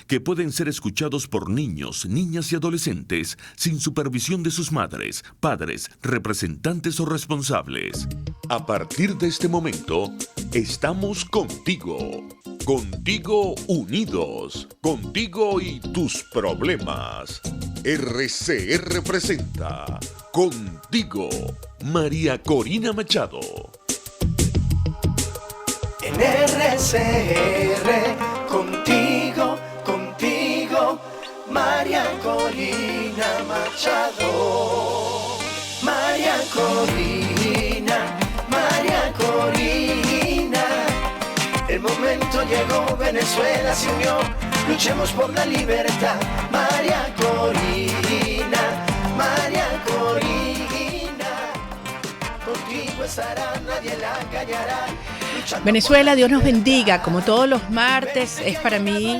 que pueden ser escuchados por niños, niñas y adolescentes sin supervisión de sus madres, padres, representantes o responsables. A partir de este momento, estamos contigo. Contigo unidos. Contigo y tus problemas. RCR presenta Contigo, María Corina Machado. En RCR, contigo, María Corina Machado. María Corina. El momento llegó, Venezuela se unió, luchemos por la libertad. María Corina, contigo estará, nadie la callará. Venezuela, Dios nos bendiga. Como todos los martes, es para mí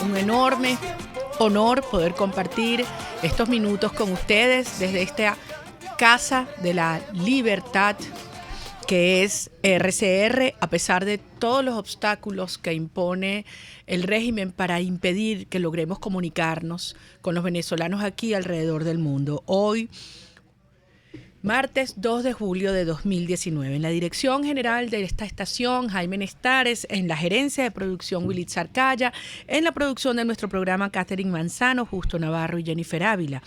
un enorme honor poder compartir estos minutos con ustedes desde esta Casa de la Libertad, que es RCR, a pesar de todos los obstáculos que impone el régimen para impedir que logremos comunicarnos con los venezolanos aquí alrededor del mundo. Hoy, martes 2 de julio de 2019. En la dirección general de esta estación, Jaime Nestares; en la gerencia de producción, Willy Zarcaya; en la producción de nuestro programa, Catherine Manzano, Justo Navarro y Jennifer Ávila.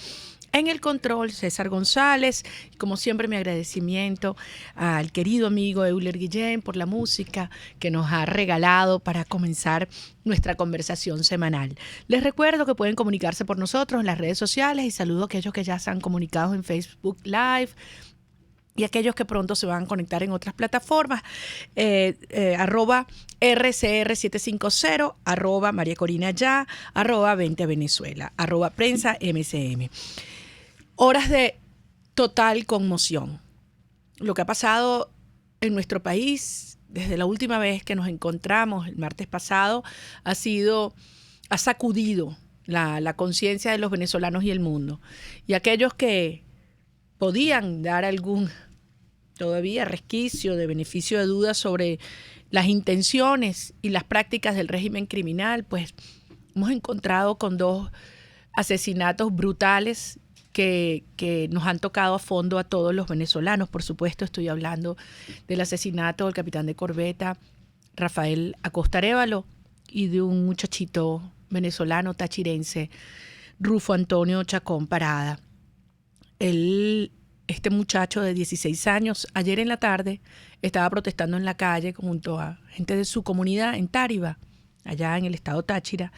En el control, César González. Como siempre, mi agradecimiento al querido amigo Euler Guillén por la música que nos ha regalado para comenzar nuestra conversación semanal. Les recuerdo que pueden comunicarse por nosotros en las redes sociales y saludo a aquellos que ya se han comunicado en Facebook Live y aquellos que pronto se van a conectar en otras plataformas, arroba RCR750, arroba María Corina Ya, arroba 20 Venezuela, arroba Prensa MCM. Horas de total conmoción. Lo que ha pasado en nuestro país desde la última vez que nos encontramos el martes pasado ha sacudido la conciencia de los venezolanos y el mundo. Y aquellos que podían dar algún todavía resquicio de beneficio de duda sobre las intenciones y las prácticas del régimen criminal, pues hemos encontrado con dos asesinatos brutales que nos han tocado a fondo a todos los venezolanos. Por supuesto, estoy hablando del asesinato del capitán de corbeta Rafael Acosta Arévalo y de un muchachito venezolano tachirense, Rufo Antonio Chacón Parada. Este muchacho de 16 años, ayer en la tarde, estaba protestando en la calle junto a gente de su comunidad en Táriba, allá en el estado Táchira,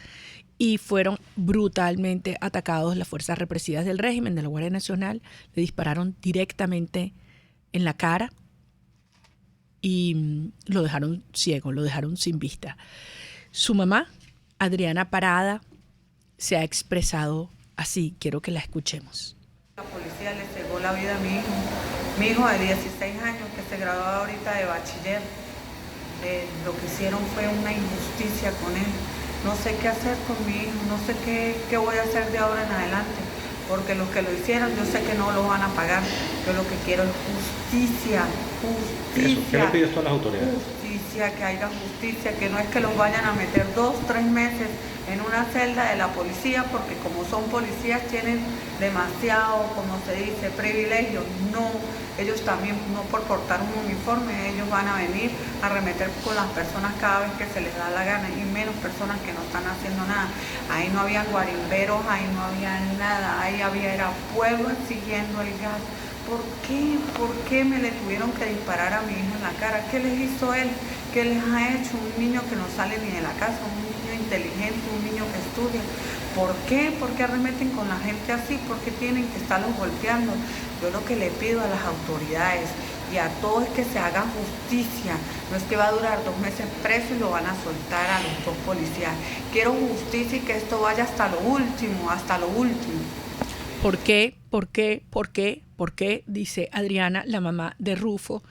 y fueron brutalmente atacados las fuerzas represivas del régimen, de la Guardia Nacional. Le dispararon directamente en la cara y lo dejaron ciego, lo dejaron sin vista. Su mamá, Adriana Parada, se ha expresado así. Quiero que la escuchemos. La policía le cegó la vida a mi hijo de 16 años que se graduó ahorita de bachiller. Lo que hicieron fue una injusticia con él. No sé qué hacer con mi hijo, no sé qué voy a hacer de ahora en adelante, porque los que lo hicieron yo sé que no lo van a pagar. Yo lo que quiero es justicia. ¿Qué le pides tú a las autoridades? Justicia, que haya justicia, que no es que los vayan a meter 2-3 meses en una celda de la policía, porque como son policías tienen demasiado, como se dice, privilegios. No, ellos también, no por portar un uniforme, ellos van a venir a arremeter con las personas cada vez que se les da la gana, y menos personas que no están haciendo nada. Ahí no había guarimberos, ahí no había nada, ahí era pueblo siguiendo el gas. ¿Por qué? ¿Por qué me le tuvieron que disparar a mi hijo en la cara? ¿Qué les hizo él? ¿Qué les ha hecho? Un niño que no sale ni de la casa, un niño inteligente, un niño que estudia. ¿Por qué? ¿Por qué arremeten con la gente así? ¿Por qué tienen que estarlos golpeando? Yo lo que le pido a las autoridades y a todos es que se haga justicia. No es que va a durar 2 meses preso y lo van a soltar a los 2 policías. Quiero justicia y que esto vaya hasta lo último, hasta lo último. ¿Por qué? ¿Por qué? ¿Por qué? ¿Por qué? Dice Adriana, la mamá de Rufo.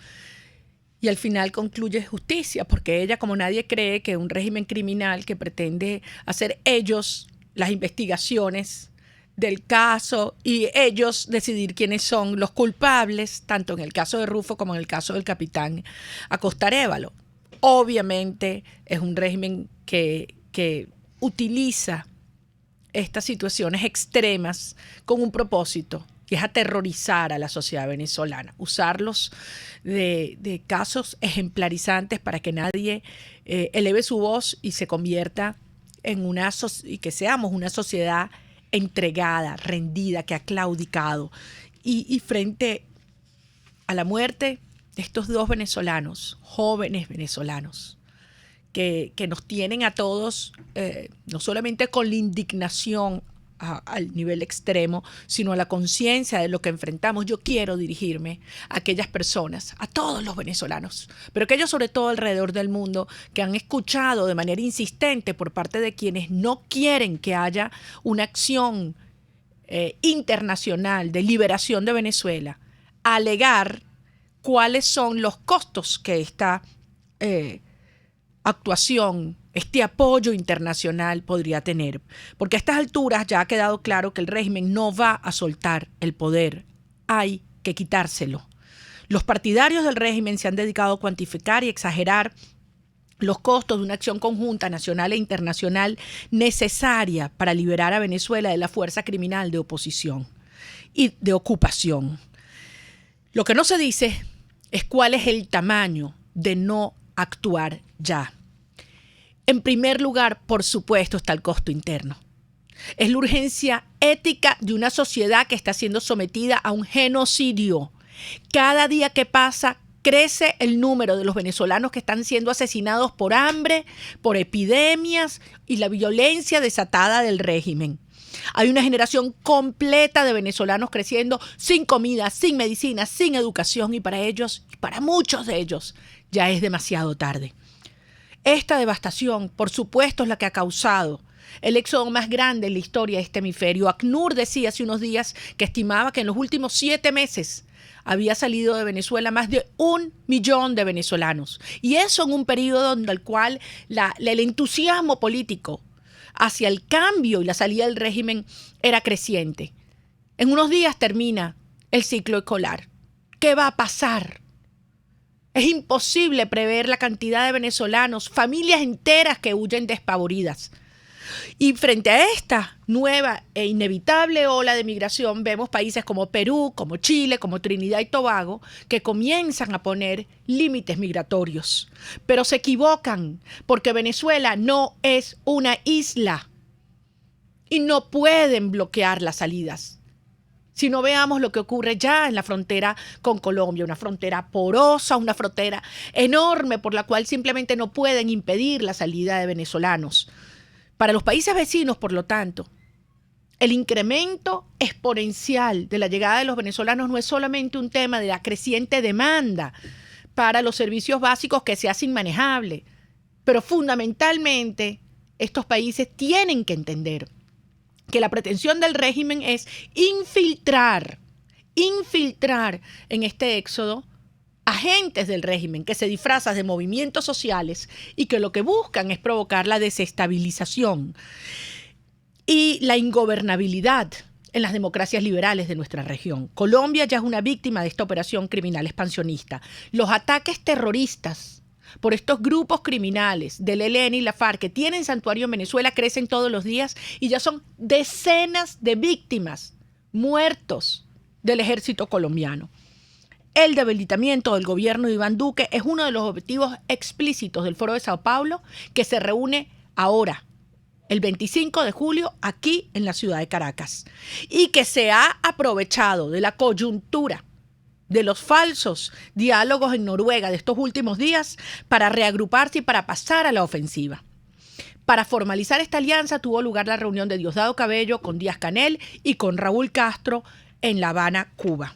Y al final concluye justicia, porque ella, como nadie cree que un régimen criminal que pretende hacer ellos las investigaciones del caso y ellos decidir quiénes son los culpables, tanto en el caso de Rufo como en el caso del capitán Acosta Arévalo. Obviamente es un régimen que utiliza estas situaciones extremas con un propósito, y es aterrorizar a la sociedad venezolana, usarlos de casos ejemplarizantes para que nadie eleve su voz y se convierta en y que seamos una sociedad entregada, rendida, que ha claudicado. Y frente a la muerte de estos dos venezolanos, jóvenes venezolanos, que nos tienen a todos, no solamente con la indignación al nivel extremo, sino a la conciencia de lo que enfrentamos. Yo quiero dirigirme a aquellas personas, a todos los venezolanos, pero aquellos sobre todo alrededor del mundo que han escuchado de manera insistente por parte de quienes no quieren que haya una acción internacional de liberación de Venezuela, alegar cuáles son los costos que esta actuación, este apoyo internacional podría tener. Porque a estas alturas ya ha quedado claro que el régimen no va a soltar el poder. Hay que quitárselo. Los partidarios del régimen se han dedicado a cuantificar y exagerar los costos de una acción conjunta nacional e internacional necesaria para liberar a Venezuela de la fuerza criminal de oposición y de ocupación. Lo que no se dice es cuál es el tamaño de no actuar ya. En primer lugar, por supuesto, está el costo interno. Es la urgencia ética de una sociedad que está siendo sometida a un genocidio. Cada día que pasa, crece el número de los venezolanos que están siendo asesinados por hambre, por epidemias y la violencia desatada del régimen. Hay una generación completa de venezolanos creciendo sin comida, sin medicina, sin educación, y para ellos, y para muchos de ellos, ya es demasiado tarde. Esta devastación, por supuesto, es la que ha causado el éxodo más grande en la historia de este hemisferio. ACNUR decía hace unos días que estimaba que en los últimos 7 meses había salido de Venezuela más de 1 millón de venezolanos. Y eso en un periodo en el cual el entusiasmo político hacia el cambio y la salida del régimen era creciente. En unos días termina el ciclo escolar. ¿Qué va a pasar? Es imposible prever la cantidad de venezolanos, familias enteras que huyen despavoridas. Y frente a esta nueva e inevitable ola de migración, vemos países como Perú, como Chile, como Trinidad y Tobago, que comienzan a poner límites migratorios. Pero se equivocan, porque Venezuela no es una isla y no pueden bloquear las salidas. Si no, veamos lo que ocurre ya en la frontera con Colombia, una frontera porosa, una frontera enorme por la cual simplemente no pueden impedir la salida de venezolanos. Para los países vecinos, por lo tanto, el incremento exponencial de la llegada de los venezolanos no es solamente un tema de la creciente demanda para los servicios básicos que se hace inmanejable, pero fundamentalmente estos países tienen que entender que la pretensión del régimen es infiltrar en este éxodo agentes del régimen que se disfrazan de movimientos sociales y que lo que buscan es provocar la desestabilización y la ingobernabilidad en las democracias liberales de nuestra región. Colombia ya es una víctima de esta operación criminal expansionista. Los ataques terroristas por estos grupos criminales del ELN y la FARC que tienen santuario en Venezuela crecen todos los días y ya son decenas de víctimas, muertos del ejército colombiano. El debilitamiento del gobierno de Iván Duque es uno de los objetivos explícitos del Foro de Sao Paulo, que se reúne ahora, el 25 de julio, aquí en la ciudad de Caracas, y que se ha aprovechado de la coyuntura de los falsos diálogos en Noruega de estos últimos días para reagruparse y para pasar a la ofensiva. Para formalizar esta alianza tuvo lugar la reunión de Diosdado Cabello con Díaz-Canel y con Raúl Castro en La Habana, Cuba.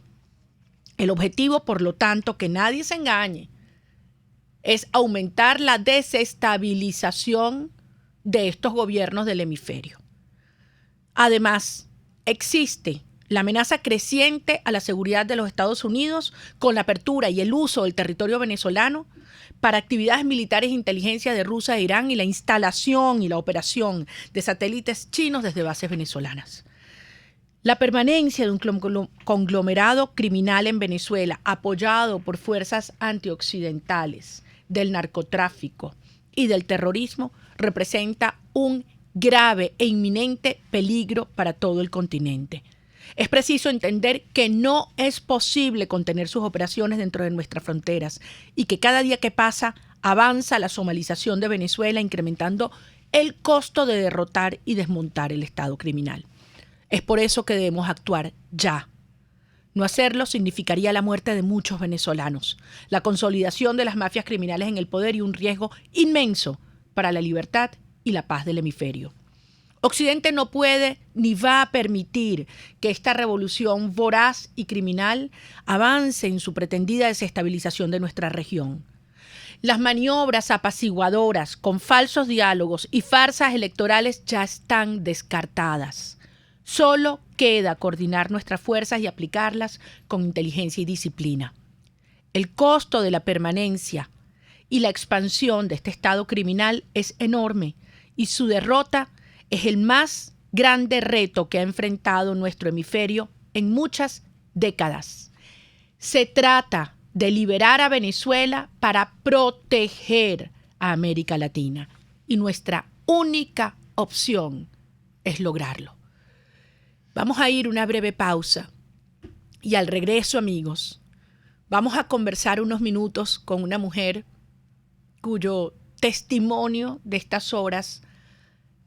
El objetivo, por lo tanto, que nadie se engañe, es aumentar la desestabilización de estos gobiernos del hemisferio. Además, existe la amenaza creciente a la seguridad de los Estados Unidos con la apertura y el uso del territorio venezolano para actividades militares de inteligencia de Rusia e Irán y la instalación y la operación de satélites chinos desde bases venezolanas. La permanencia de un conglomerado criminal en Venezuela, apoyado por fuerzas antioccidentales, del narcotráfico y del terrorismo, representa un grave e inminente peligro para todo el continente. Es preciso entender que no es posible contener sus operaciones dentro de nuestras fronteras y que cada día que pasa avanza la somalización de Venezuela, incrementando el costo de derrotar y desmontar el Estado criminal. Es por eso que debemos actuar ya. No hacerlo significaría la muerte de muchos venezolanos, la consolidación de las mafias criminales en el poder y un riesgo inmenso para la libertad y la paz del hemisferio. Occidente no puede ni va a permitir que esta revolución voraz y criminal avance en su pretendida desestabilización de nuestra región. Las maniobras apaciguadoras con falsos diálogos y farsas electorales ya están descartadas. Solo queda coordinar nuestras fuerzas y aplicarlas con inteligencia y disciplina. El costo de la permanencia y la expansión de este Estado criminal es enorme y su derrota es el más grande reto que ha enfrentado nuestro hemisferio en muchas décadas. Se trata de liberar a Venezuela para proteger a América Latina y nuestra única opción es lograrlo. Vamos a ir a una breve pausa y al regreso, amigos, vamos a conversar unos minutos con una mujer cuyo testimonio de estas horas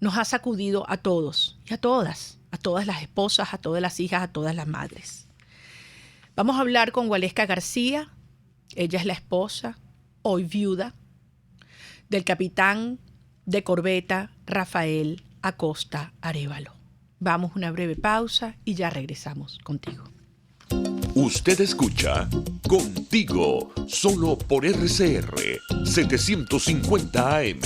nos ha sacudido a todos y a todas las esposas, a todas las hijas, a todas las madres. Vamos a hablar con Waleska García. Ella es la esposa, hoy viuda, del capitán de corbeta Rafael Acosta Arévalo. Vamos a una breve pausa y ya regresamos contigo. Usted escucha Contigo, solo por RCR 750 AM.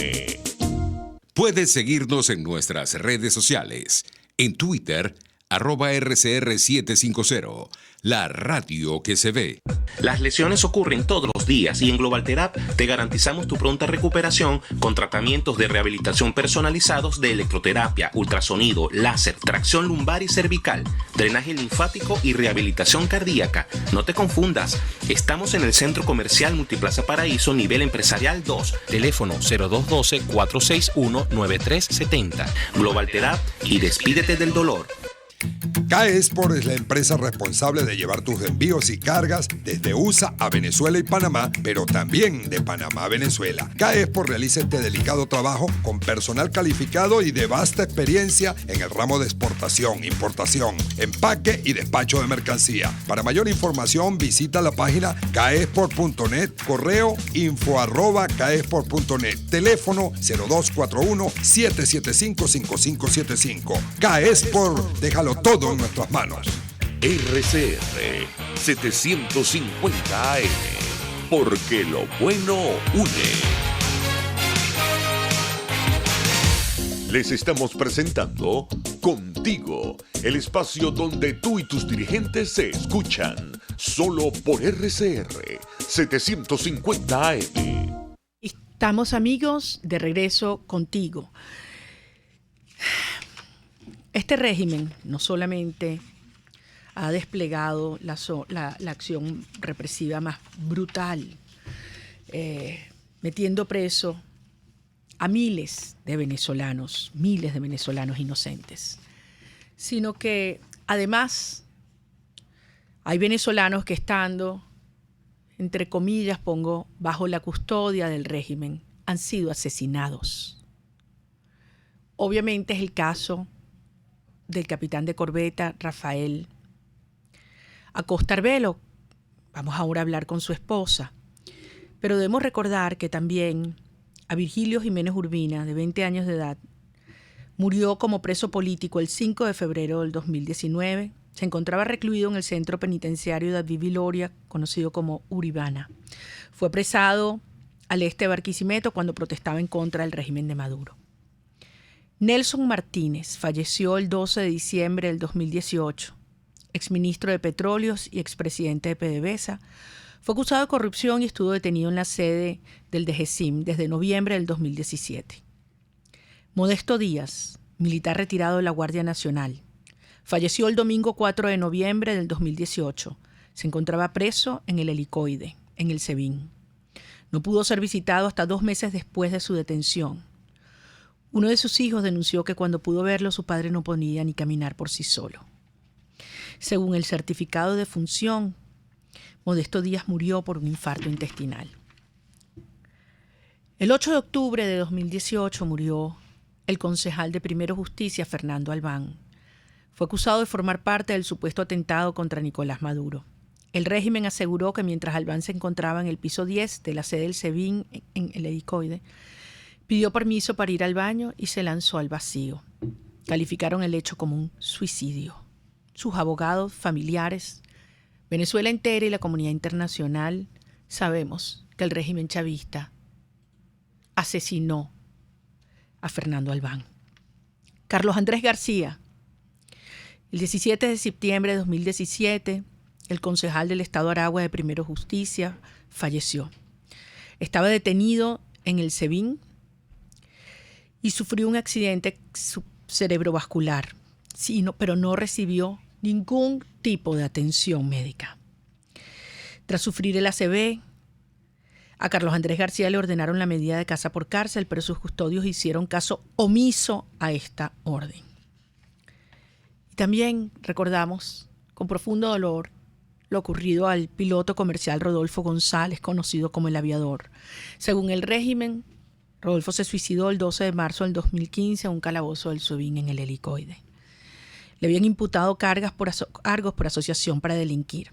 Puedes seguirnos en nuestras redes sociales. En Twitter, @RCR750, la radio que se ve. Las lesiones ocurren todos los días y en GlobalTherap te garantizamos tu pronta recuperación con tratamientos de rehabilitación personalizados de electroterapia, ultrasonido, láser, tracción lumbar y cervical, drenaje linfático y rehabilitación cardíaca. No te confundas, estamos en el Centro Comercial Multiplaza Paraíso, nivel empresarial 2. Teléfono 0212-461-9370. GlobalTherap y despídete del dolor. CAESPOR es la empresa responsable de llevar tus envíos y cargas desde USA a Venezuela y Panamá, pero también de Panamá a Venezuela. CAESPOR realiza este delicado trabajo con personal calificado y de vasta experiencia en el ramo de exportación, importación, empaque y despacho de mercancía. Para mayor información visita la página caespor.net, correo info@caespor.net, teléfono 0241-775-5575. CAESPOR, déjalo todo en nuestras manos. RCR 750 AM, porque lo bueno une. Les estamos presentando Contigo, el espacio donde tú y tus dirigentes se escuchan, solo por RCR 750 AM. Estamos, amigos, de regreso contigo. Este régimen no solamente ha desplegado la acción represiva más brutal, metiendo preso a miles de venezolanos inocentes, sino que además hay venezolanos que estando, entre comillas pongo, bajo la custodia del régimen, han sido asesinados. Obviamente es el caso del capitán de corbeta Rafael Acosta Arévalo. Vamos ahora a hablar con su esposa. Pero debemos recordar que también a Virgilio Jiménez Urbina, de 20 años de edad, murió como preso político el 5 de febrero del 2019. Se encontraba recluido en el centro penitenciario de Viloria, conocido como Uribana. Fue apresado al este de Barquisimeto cuando protestaba en contra del régimen de Maduro. Nelson Martínez falleció el 12 de diciembre del 2018. Exministro de Petróleos y expresidente de PDVSA, fue acusado de corrupción y estuvo detenido en la sede del DGCIM desde noviembre del 2017. Modesto Díaz, militar retirado de la Guardia Nacional, falleció el domingo 4 de noviembre del 2018. Se encontraba preso en el Helicoide, en el SEBIN. No pudo ser visitado hasta 2 meses después de su detención. Uno de sus hijos denunció que cuando pudo verlo su padre no podía ni caminar por sí solo. Según el certificado de defunción, Modesto Díaz murió por un infarto intestinal. El 8 de octubre de 2018 murió el concejal de Primero Justicia, Fernando Albán. Fue acusado de formar parte del supuesto atentado contra Nicolás Maduro. El régimen aseguró que mientras Albán se encontraba en el piso 10 de la sede del SEBIN en el Helicoide, pidió permiso para ir al baño y se lanzó al vacío. Calificaron el hecho como un suicidio. Sus abogados, familiares, Venezuela entera y la comunidad internacional sabemos que el régimen chavista asesinó a Fernando Albán. Carlos Andrés García. El 17 de septiembre de 2017, el concejal del Estado Aragua de Primero Justicia falleció. Estaba detenido en el SEBIN y sufrió un accidente cerebrovascular, pero no recibió ningún tipo de atención médica. Tras sufrir el ACV, a Carlos Andrés García le ordenaron la medida de casa por cárcel, pero sus custodios hicieron caso omiso a esta orden. Y también recordamos con profundo dolor lo ocurrido al piloto comercial Rodolfo González, conocido como el Aviador. Según el régimen, Rodolfo se suicidó el 12 de marzo del 2015 en un calabozo del SEBIN en el Helicoide. Le habían imputado cargos por asociación para delinquir.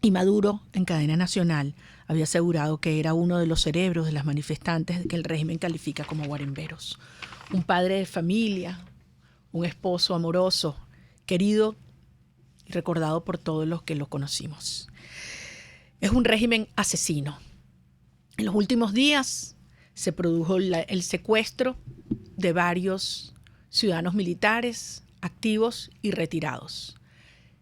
Y Maduro, en cadena nacional, había asegurado que era uno de los cerebros de las manifestantes que el régimen califica como guarimberos. Un padre de familia, un esposo amoroso, querido y recordado por todos los que lo conocimos. Es un régimen asesino. En los últimos días se produjo el secuestro de varios ciudadanos militares activos y retirados.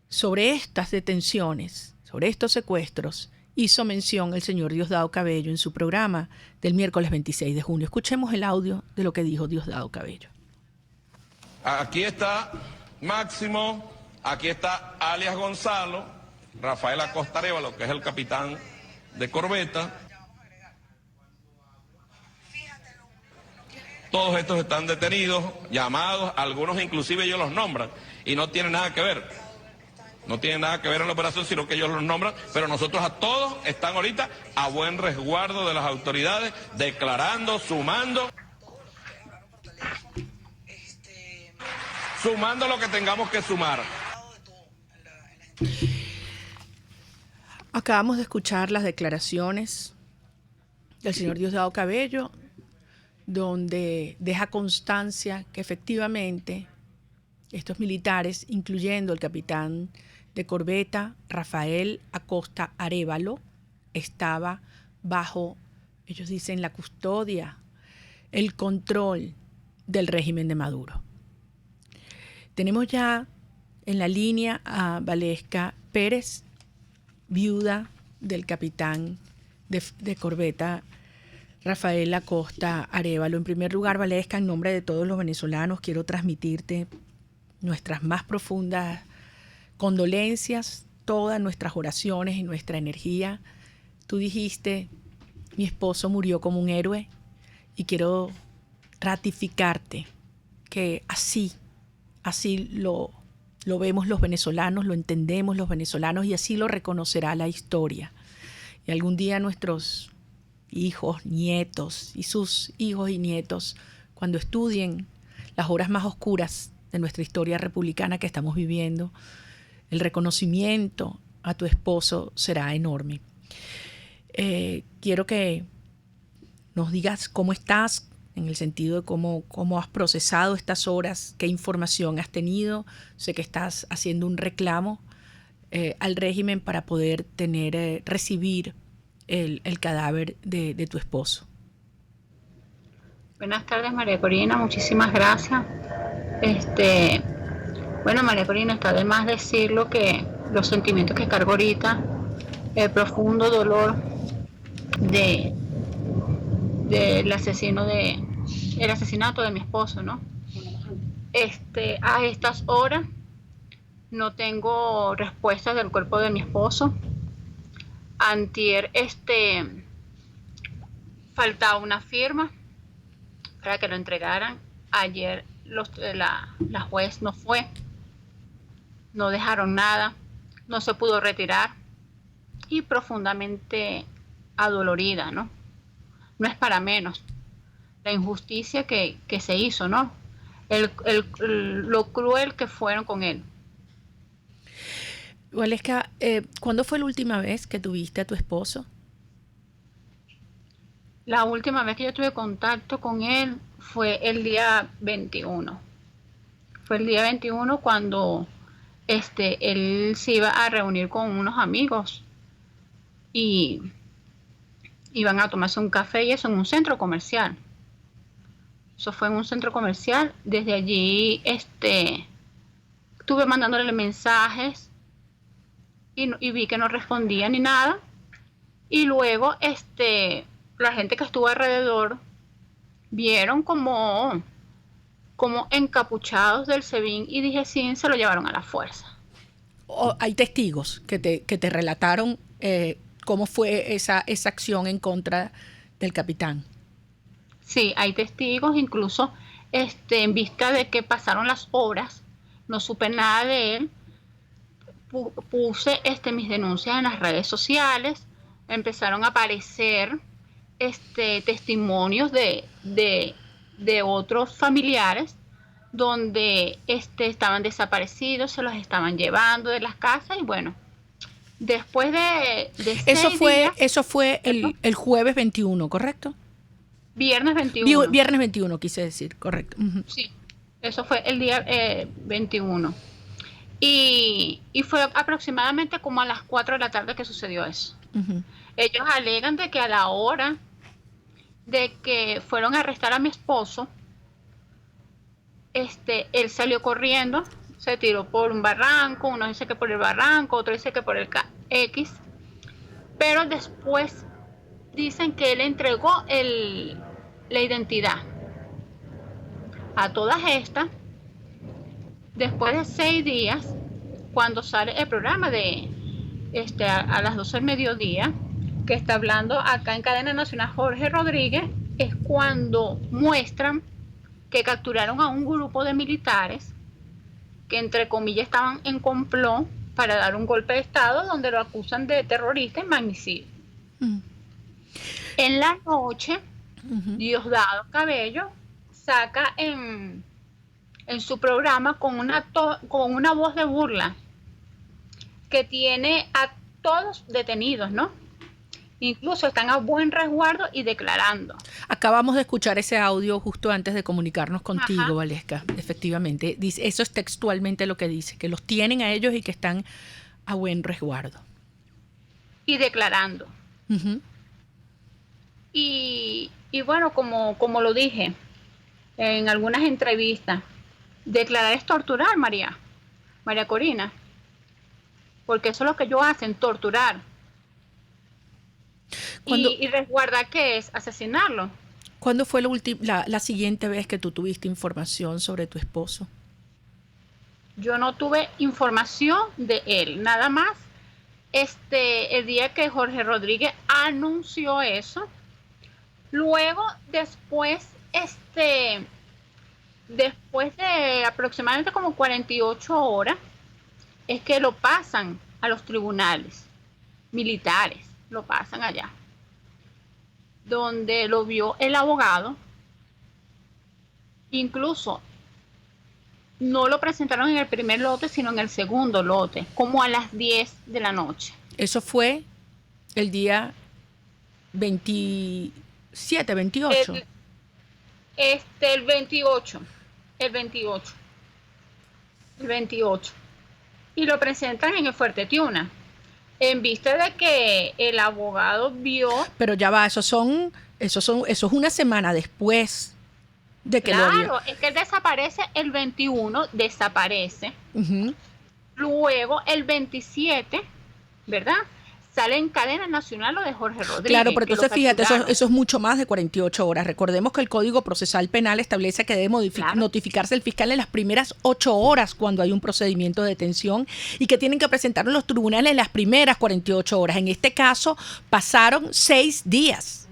Sobre estas detenciones, sobre estos secuestros, hizo mención el señor Diosdado Cabello en su programa del miércoles 26 de junio. Escuchemos el audio de lo que dijo Diosdado Cabello. Aquí está Máximo, aquí está alias Gonzalo, Rafael Acosta Arévalo, que es el capitán de corbeta. Todos estos están detenidos, llamados, algunos inclusive ellos los nombran y no tienen nada que ver. No tienen nada que ver en la operación, sino que ellos los nombran, pero nosotros a todos están ahorita a buen resguardo de las autoridades, declarando, sumando lo que tengamos que sumar. Acabamos de escuchar las declaraciones del señor Diosdado Cabello, donde deja constancia que efectivamente estos militares, incluyendo el capitán de corbeta Rafael Acosta Arévalo, estaba bajo, ellos dicen, la custodia, el control del régimen de Maduro. Tenemos ya en la línea a Valesca Pérez, viuda del capitán de corbeta Rafael Acosta Arévalo. En primer lugar, Valesca, en nombre de todos los venezolanos, quiero transmitirte nuestras más profundas condolencias, todas nuestras oraciones y nuestra energía. Tú dijiste, mi esposo murió como un héroe, y quiero ratificarte que así lo vemos los venezolanos, lo entendemos los venezolanos, y así lo reconocerá la historia. Y algún día nuestros hijos, nietos y sus hijos y nietos, cuando estudien las horas más oscuras de nuestra historia republicana que estamos viviendo, el reconocimiento a tu esposo será enorme. Quiero que nos digas cómo estás, en el sentido de cómo has procesado estas horas, qué información has tenido. Sé que estás haciendo un reclamo al régimen para poder recibir el cadáver de tu esposo. Buenas tardes, María Corina, muchísimas gracias. Bueno, María Corina, está de más decirlo que los sentimientos que cargo ahorita, el profundo dolor del asesinato de mi esposo, ¿no? A estas horas no tengo respuestas del cuerpo de mi esposo. Antier faltaba una firma para que lo entregaran. Ayer la juez no fue, no dejaron nada, no se pudo retirar y profundamente adolorida, ¿no? No es para menos la injusticia que se hizo, ¿no? Lo cruel que fueron con él. Waleska, ¿cuándo fue la última vez que tuviste a tu esposo? La última vez que yo tuve contacto con él fue el día 21. Fue el día 21 cuando él se iba a reunir con unos amigos y iban a tomarse un café y eso en un centro comercial. Eso fue en un centro comercial. Desde allí estuve mandándole mensajes y vi que no respondía ni nada. Y luego la gente que estuvo alrededor vieron como encapuchados del SEBIN y dije, sí, se lo llevaron a la fuerza. Hay testigos que te relataron cómo fue esa acción en contra del capitán. Sí, hay testigos, incluso en vista de que pasaron las horas, no supe nada de él, puse mis denuncias en las redes sociales, empezaron a aparecer testimonios de otros familiares donde estaban desaparecidos, se los estaban llevando de las casas y bueno, después de eso fue el jueves 21, ¿correcto? Viernes 21. Viernes 21 quise decir, correcto. Uh-huh. Sí, eso fue el día 21. Y fue aproximadamente como a las 4 de la tarde que sucedió eso. Uh-huh. Ellos alegan de que a la hora de que fueron a arrestar a mi esposo, él salió corriendo, se tiró por un barranco, uno dice que por el barranco, otro dice que por el X, pero después dicen que él entregó la identidad. A todas estas, después de 6 días, cuando sale el programa de a las 12 del mediodía, que está hablando acá en Cadena Nacional Jorge Rodríguez, es cuando muestran que capturaron a un grupo de militares que entre comillas estaban en complot para dar un golpe de estado donde lo acusan de terrorista y magnicidio. Uh-huh. En la noche, uh-huh, Diosdado Cabello saca en su programa con una voz de burla que tiene a todos detenidos, ¿no? Incluso están a buen resguardo y declarando. Acabamos de escuchar ese audio justo antes de comunicarnos contigo, Waleska. Efectivamente, dice, eso es textualmente lo que dice, que los tienen a ellos y que están a buen resguardo. Y declarando. Uh-huh. Y bueno, como lo dije en algunas entrevistas, declarar es torturar, María Corina. Porque eso es lo que ellos hacen, torturar. Y resguardar, ¿qué es? Asesinarlo. ¿Cuándo fue la siguiente vez que tú tuviste información sobre tu esposo? Yo no tuve información de él, nada más. El día que Jorge Rodríguez anunció eso, luego después de aproximadamente como 48 horas, es que lo pasan a los tribunales militares, lo pasan allá, donde lo vio el abogado. Incluso no lo presentaron en el primer lote, sino en el segundo lote, como a las 10 de la noche. Eso fue el día 27, 28. El 28. Y lo presentan en el Fuerte Tiuna, en vista de que el abogado vio. Pero ya va, eso es una semana después de que lo vio. Claro, es que él desaparece el 21, desaparece. Uh-huh. Luego el 27, ¿verdad? Sale en Cadena Nacional lo de Jorge Rodríguez. Claro, pero entonces fíjate, eso es mucho más de 48 horas. Recordemos que el Código Procesal Penal establece que debe notificarse el fiscal en las primeras 8 horas cuando hay un procedimiento de detención y que tienen que presentarlo en los tribunales en las primeras 48 horas. En este caso, pasaron 6 días.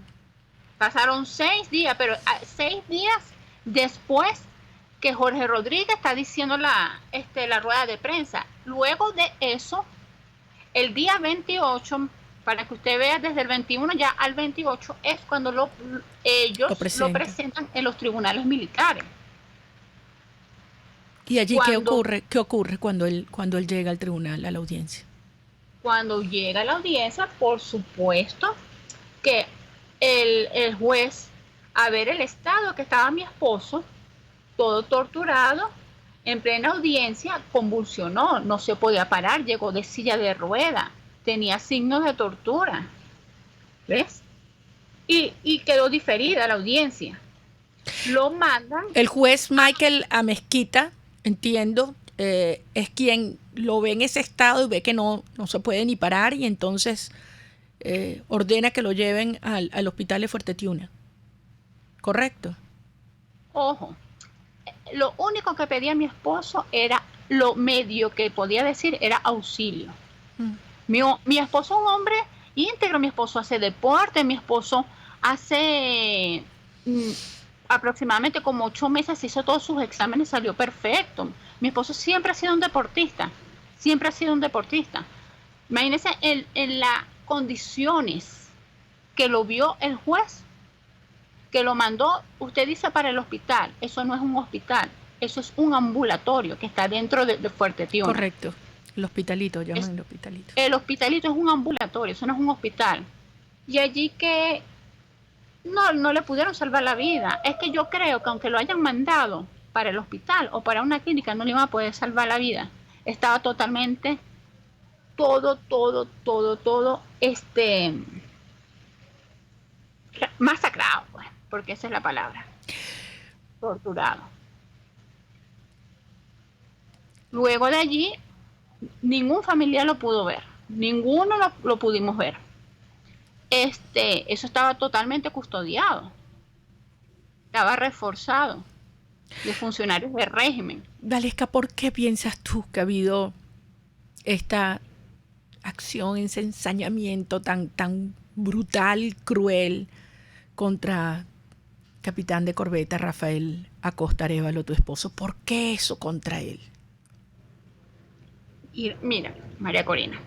Pasaron 6 días, pero 6 días después que Jorge Rodríguez está diciendo la rueda de prensa. Luego de eso, el día 28, para que usted vea desde el 21 ya al 28, es cuando ellos lo presentan en los tribunales militares. ¿Y allí qué ocurre cuando él llega al tribunal, a la audiencia? Cuando llega a la audiencia, por supuesto que el juez, a ver el estado que estaba mi esposo, todo torturado, en plena audiencia, convulsionó, no se podía parar, llegó de silla de rueda, tenía signos de tortura, ¿ves? Y quedó diferida la audiencia. Lo mandan. El juez Michael Amezquita, entiendo, es quien lo ve en ese estado y ve que no se puede ni parar, y entonces ordena que lo lleven al hospital de Fuerte Tiuna. ¿Correcto? Ojo, lo único que pedía mi esposo era, lo medio que podía decir era auxilio. Mi esposo es un hombre íntegro, mi esposo hace deporte, mi esposo hace aproximadamente como 8 meses hizo todos sus exámenes, salió perfecto. Mi esposo siempre ha sido un deportista, siempre ha sido un deportista. Imagínense en las condiciones que lo vio el juez, que lo mandó, usted dice para el hospital, eso no es un hospital, eso es un ambulatorio que está dentro de Fuerte Tiuna. Correcto, el hospitalito, llaman el hospitalito. El hospitalito es un ambulatorio, eso no es un hospital. Y allí que no le pudieron salvar la vida. Es que yo creo que aunque lo hayan mandado para el hospital o para una clínica, no le iban a poder salvar la vida. Estaba totalmente todo masacrado, pues, porque esa es la palabra. Torturado. Luego de allí, ningún familiar lo pudo ver. Ninguno lo pudimos ver. Eso estaba totalmente custodiado. Estaba reforzado de funcionarios del régimen. Valesca, ¿por qué piensas tú que ha habido esta acción, ese ensañamiento tan brutal, cruel contra capitán de corbeta Rafael Acosta Arévalo, tu esposo? ¿Por qué eso contra él? Y mira, María Corina,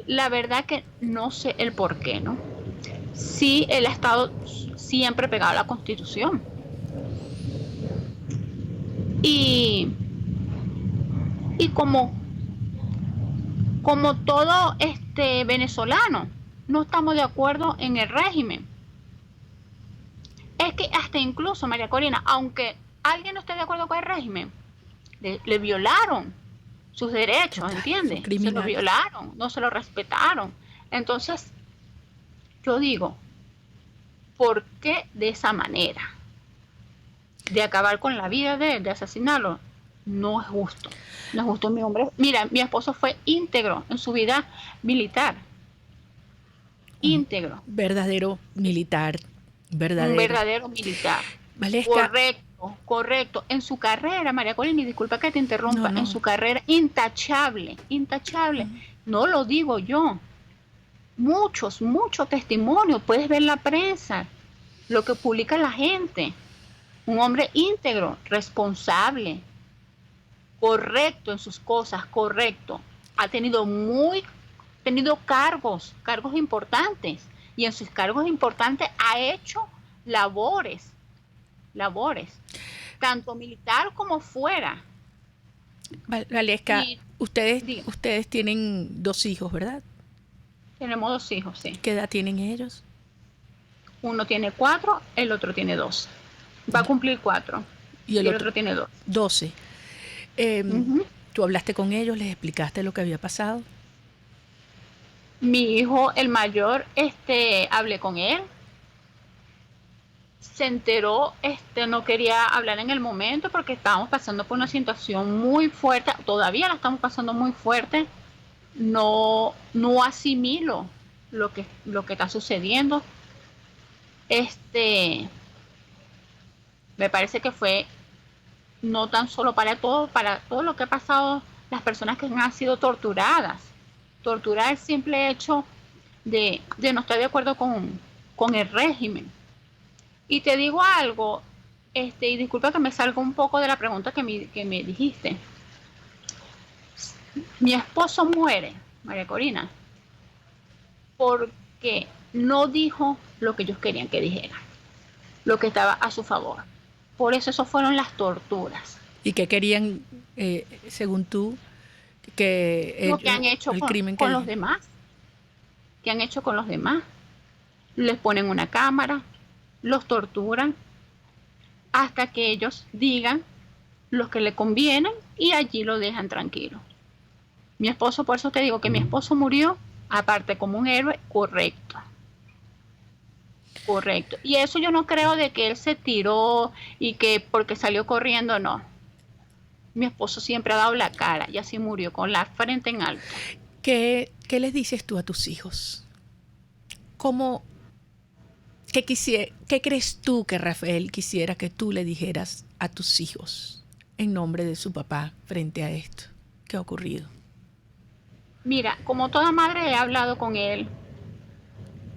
la verdad que no sé el por qué, ¿no? Sí, él ha estado siempre pegado a la Constitución. Y como todo venezolano, no estamos de acuerdo en el régimen. Es que hasta incluso, María Corina, aunque alguien no esté de acuerdo con el régimen, le violaron sus derechos, ¿entiendes? Se lo violaron, no se lo respetaron. Entonces, yo digo, ¿por qué de esa manera? De acabar con la vida de él, de asesinarlo, no es justo. No es justo, mi hombre. Mira, mi esposo fue íntegro en su vida militar. Íntegro. Verdadero militar. Un verdadero militar. Valesca. Correcto. En su carrera, María Corina, y disculpa que te interrumpa, en su carrera, intachable. No lo digo yo. Muchos testimonios. Puedes ver la prensa, lo que publica la gente. Un hombre íntegro, responsable, correcto en sus cosas, correcto. Ha tenido cargos importantes, y en sus cargos importantes ha hecho labores, tanto militar como fuera. Valesca, ustedes tienen 2 hijos, ¿verdad? Tenemos 2 hijos, sí. ¿Qué edad tienen ellos? Uno tiene 4, el otro tiene 2. Va a cumplir 4. Y el otro tiene 2. 12. ¿Tú hablaste con ellos? ¿Les explicaste lo que había pasado? Mi hijo, el mayor, hablé con él. Se enteró, no quería hablar en el momento porque estábamos pasando por una situación muy fuerte. Todavía la estamos pasando muy fuerte. No asimilo lo que está sucediendo. Me parece que fue no tan solo para todo lo que ha pasado, las personas que han sido torturar el simple hecho de no estar de acuerdo con con el régimen. Y te digo algo, y disculpa que me salga un poco de la pregunta que me dijiste. Mi esposo muere, María Corina, porque no dijo lo que ellos querían que dijera, lo que estaba a su favor. Por eso fueron las torturas. ¿Y qué querían, según tú, lo que han hecho con los demás? ¿Qué han hecho con los demás? Les ponen una cámara, los torturan, hasta que ellos digan lo que le conviene y allí lo dejan tranquilo. Mi esposo, por eso te digo que mi esposo murió, aparte como un héroe, correcto. Y eso yo no creo de que él se tiró y que porque salió corriendo, no. Mi esposo siempre ha dado la cara y así murió, con la frente en alto. ¿Qué les dices tú a tus hijos? ¿Qué crees tú que Rafael quisiera que tú le dijeras a tus hijos en nombre de su papá frente a esto? ¿Qué ha ocurrido? Mira, como toda madre he hablado con él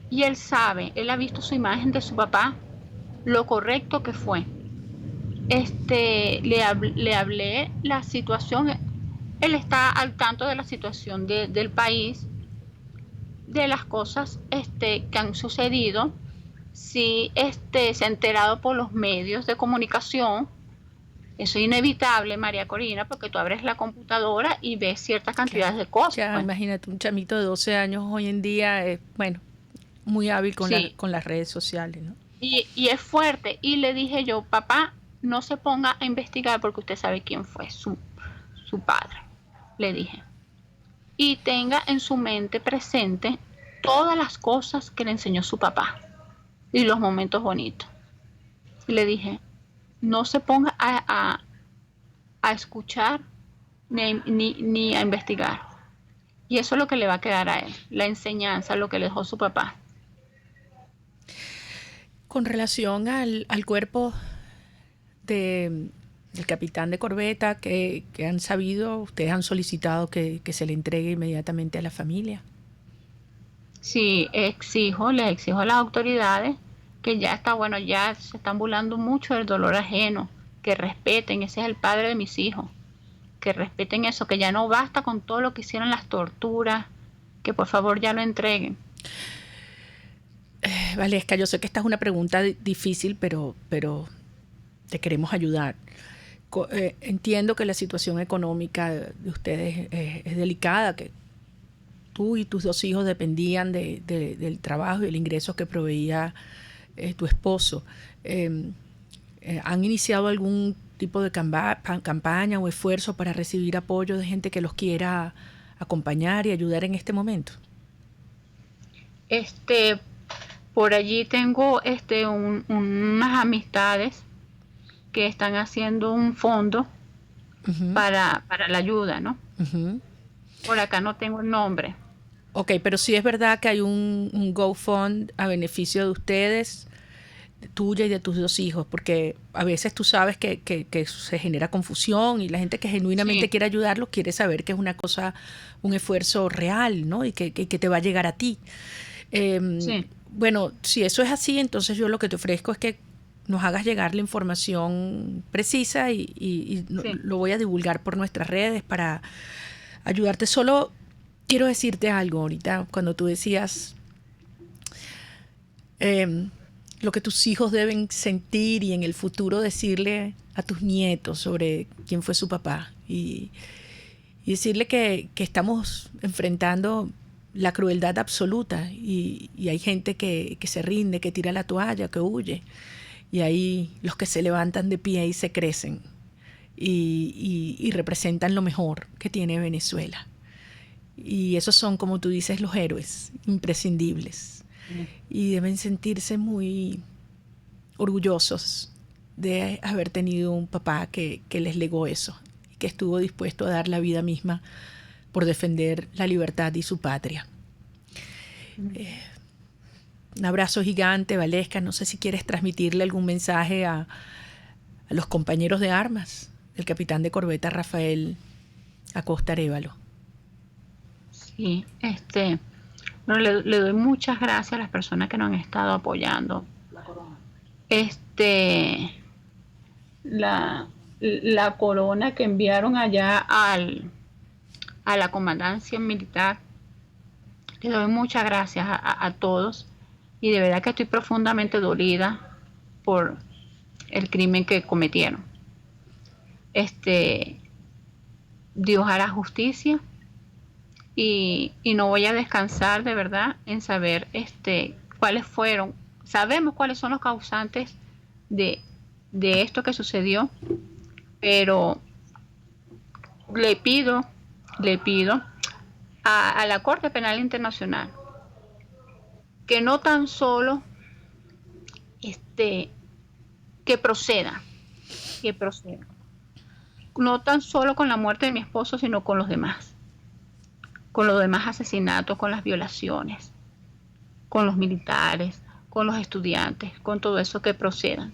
y él sabe, él ha visto su imagen de su papá, lo correcto que fue. Le hablé la situación, él está al tanto de la situación del país, de las cosas que han sucedido. Si se ha enterado por los medios de comunicación, eso es inevitable, María Corina, porque tú abres la computadora y ves ciertas cantidades de cosas. Ya, imagínate, un chamito de 12 años hoy en día, muy hábil con las redes sociales, ¿no? Y es fuerte. Y le dije yo, papá, no se ponga a investigar porque usted sabe quién fue su padre, le dije. Y tenga en su mente presente todas las cosas que le enseñó su papá y los momentos bonitos. Y le dije, no se ponga a escuchar ni a investigar. Y eso es lo que le va a quedar a él, la enseñanza, lo que le dejó su papá. Con relación al cuerpo del capitán de corbeta que han sabido, ustedes han solicitado que se le entregue inmediatamente a la familia. Sí, les exijo a las autoridades que ya se están burlando mucho del dolor ajeno, que respeten, ese es el padre de mis hijos, que respeten eso, que ya no basta con todo lo que hicieron, las torturas, que por favor ya lo entreguen. Valesca, yo sé que esta es una pregunta difícil, pero te queremos ayudar. Entiendo que la situación económica de ustedes es delicada, que tú y tus 2 hijos dependían del trabajo y el ingreso que proveía tu esposo. ¿Han iniciado algún tipo de campaña o esfuerzo para recibir apoyo de gente que los quiera acompañar y ayudar en este momento? Por allí tengo unas amistades que están haciendo un fondo para la ayuda, ¿no? Por acá no tengo el nombre. Ok, pero sí es verdad que hay un GoFund a beneficio de ustedes, tuya y de tus 2 hijos, porque a veces tú sabes que se genera confusión y la gente que genuinamente quiere ayudarlos quiere saber que es una cosa, un esfuerzo real, ¿no? Y que te va a llegar a ti. Bueno, si eso es así, entonces yo lo que te ofrezco es que nos hagas llegar la información precisa y lo voy a divulgar por nuestras redes para ayudarte. Solo quiero decirte algo ahorita, cuando tú decías lo que tus hijos deben sentir y en el futuro decirle a tus nietos sobre quién fue su papá y decirle que estamos enfrentando la crueldad absoluta y hay gente que se rinde, que tira la toalla, que huye, y hay los que se levantan de pie y se crecen y representan lo mejor que tiene Venezuela. Y esos son, como tú dices, los héroes imprescindibles. Y deben sentirse muy orgullosos de haber tenido un papá que les legó eso y que estuvo dispuesto a dar la vida misma por defender la libertad y su patria. Un abrazo gigante, Valesca. No sé si quieres transmitirle algún mensaje a los compañeros de armas del capitán de corbeta Rafael Acosta Arévalo. Sí, Bueno, le doy muchas gracias a las personas que nos han estado apoyando. La corona que enviaron allá a la comandancia militar. Le doy muchas gracias a todos y de verdad que estoy profundamente dolida por el crimen que cometieron. Dios hará justicia y no voy a descansar de verdad en saber sabemos cuáles son los causantes de esto que sucedió, pero le pido a la Corte Penal Internacional que no tan solo que proceda, no tan solo con la muerte de mi esposo, sino con los demás asesinatos, con las violaciones, con los militares, con los estudiantes, con todo eso, que procedan.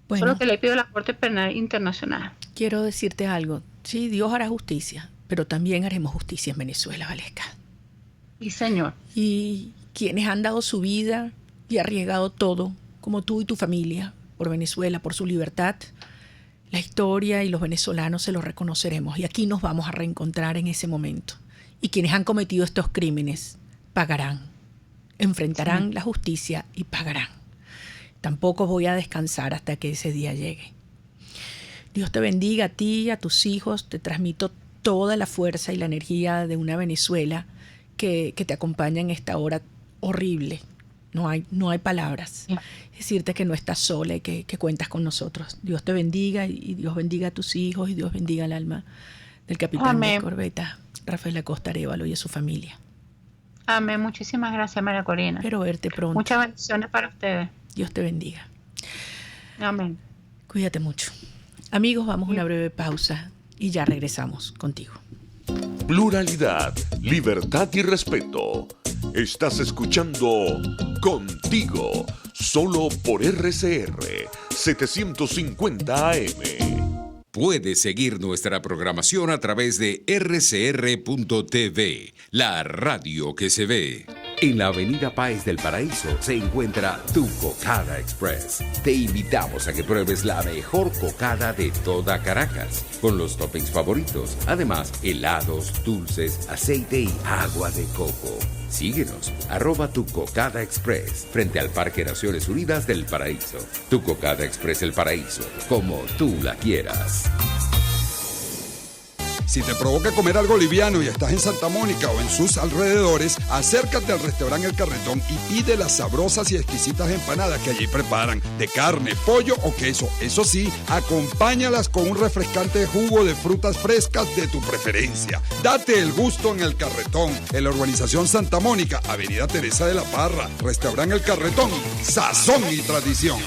Bueno, solo que le pido a la Corte Penal Internacional. Quiero decirte algo. Sí, Dios hará justicia, pero también haremos justicia en Venezuela, Valesca. Sí, señor. Y quienes han dado su vida y arriesgado todo, como tú y tu familia, por Venezuela, por su libertad, la historia y los venezolanos se los reconoceremos. Y aquí nos vamos a reencontrar en ese momento. Y quienes han cometido estos crímenes pagarán, enfrentarán la justicia y pagarán. Tampoco voy a descansar hasta que ese día llegue. Dios te bendiga a ti y a tus hijos. Te transmito toda la fuerza y la energía de una Venezuela que te acompaña en esta hora horrible. No hay palabras. Sí. Decirte que no estás sola y que cuentas con nosotros. Dios te bendiga y Dios bendiga a tus hijos y Dios bendiga el alma del capitán de corbeta Rafael Acosta Arévalo y a su familia. Amén. Muchísimas gracias, María Corina. Espero verte pronto. Muchas bendiciones para ustedes. Dios te bendiga. Amén. Cuídate mucho. Amigos, vamos a una breve pausa y ya regresamos contigo. Pluralidad, libertad y respeto. Estás escuchando Contigo, solo por RCR 750 AM. Puedes seguir nuestra programación a través de rcr.tv, la radio que se ve. En la avenida Páez del Paraíso se encuentra Tu Cocada Express. Te invitamos a que pruebes la mejor cocada de toda Caracas, con los toppings favoritos. Además, helados, dulces, aceite y agua de coco. Síguenos, @Tu Cocada Express, frente al Parque Naciones Unidas del Paraíso. Tu Cocada Express El Paraíso, como tú la quieras. Si te provoca comer algo liviano y estás en Santa Mónica o en sus alrededores, acércate al restaurante El Carretón y pide las sabrosas y exquisitas empanadas que allí preparan, de carne, pollo o queso. Eso sí, acompáñalas con un refrescante jugo de frutas frescas de tu preferencia. Date el gusto en El Carretón, en la urbanización Santa Mónica, Avenida Teresa de la Parra. Restaurante El Carretón, sazón y tradición.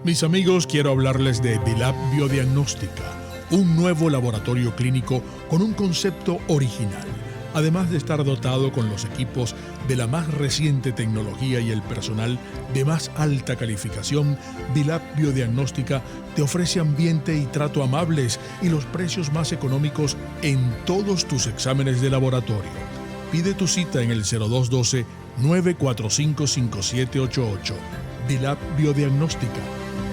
Mis amigos, quiero hablarles de Dilab Biodiagnóstica, un nuevo laboratorio clínico con un concepto original. Además de estar dotado con los equipos de la más reciente tecnología y el personal de más alta calificación, Dilab Biodiagnóstica te ofrece ambiente y trato amables y los precios más económicos en todos tus exámenes de laboratorio. Pide tu cita en el 0212-945-5788. Dilab Biodiagnóstica.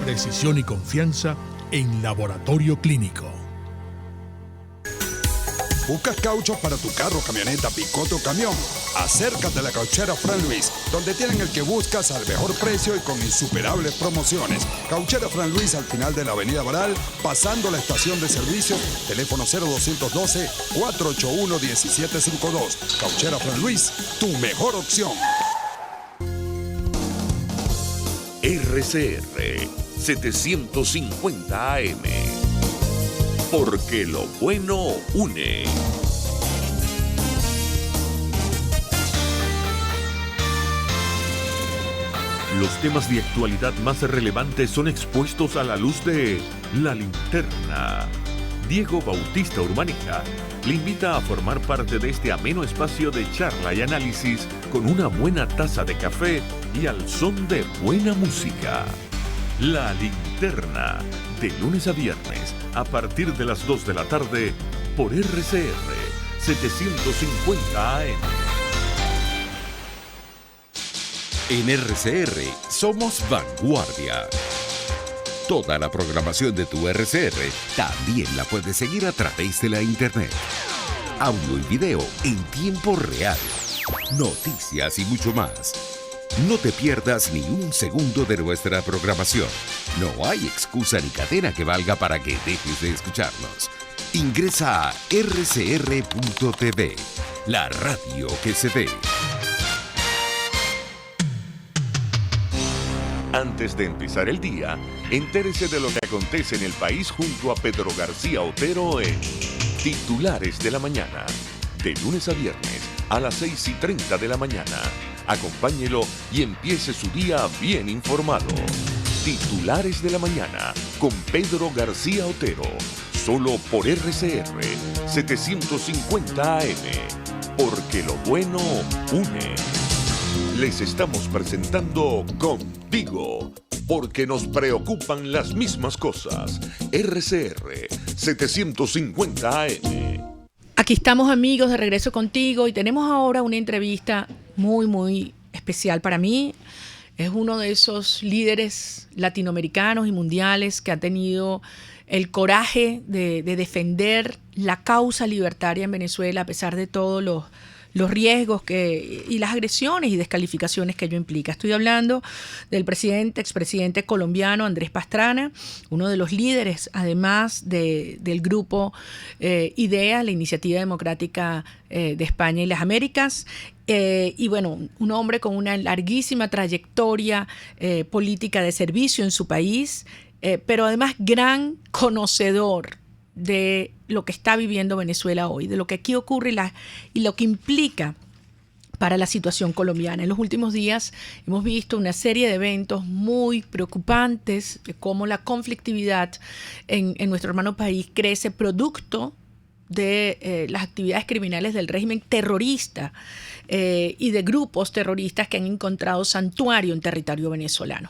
Precisión y confianza en laboratorio clínico. ¿Buscas cauchos para tu carro, camioneta, picote o camión? Acércate a la Cauchera Fran Luis, donde tienen el que buscas al mejor precio y con insuperables promociones. Cauchera Fran Luis, al final de la Avenida Baral, pasando la estación de servicio, teléfono 0212-481-1752. Cauchera Fran Luis, tu mejor opción. RCR 750 AM. Porque lo bueno une. Los temas de actualidad más relevantes son expuestos a la luz de La Linterna. Diego Bautista Urbanica le invita a formar parte de este ameno espacio de charla y análisis con una buena taza de café y al son de buena música. La Linterna, de lunes a viernes, a partir de las 2 de la tarde, por RCR 750 AM. En RCR somos vanguardia. Toda la programación de tu RCR también la puedes seguir a través de la internet. Audio y video en tiempo real. Noticias y mucho más. No te pierdas ni un segundo de nuestra programación. No hay excusa ni cadena que valga para que dejes de escucharnos. Ingresa a rcr.tv, la radio que se ve. Antes de empezar el día, entérese de lo que acontece en el país junto a Pedro García Otero en Titulares de la Mañana. De lunes a viernes a las 6:30 de la mañana. Acompáñelo y empiece su día bien informado. Titulares de la Mañana con Pedro García Otero. Solo por RCR 750 AM. Porque lo bueno une. Les estamos presentando Contigo, porque nos preocupan las mismas cosas. RCR 750 AM. Aquí estamos, amigos, de regreso contigo y tenemos ahora una entrevista muy especial para mí. Es uno de esos líderes latinoamericanos y mundiales que ha tenido el coraje de defender la causa libertaria en Venezuela a pesar de todos los riesgos y las agresiones y descalificaciones que ello implica. Estoy hablando del expresidente colombiano Andrés Pastrana, uno de los líderes, además del grupo IDEA, la Iniciativa Democrática de España y las Américas. Y bueno, un hombre con una larguísima trayectoria política de servicio en su país, pero además gran conocedor de lo que está viviendo Venezuela hoy, de lo que aquí ocurre y lo que implica para la situación colombiana. En los últimos días hemos visto una serie de eventos muy preocupantes de cómo la conflictividad en nuestro hermano país crece producto de las actividades criminales del régimen terrorista y de grupos terroristas que han encontrado santuario en territorio venezolano.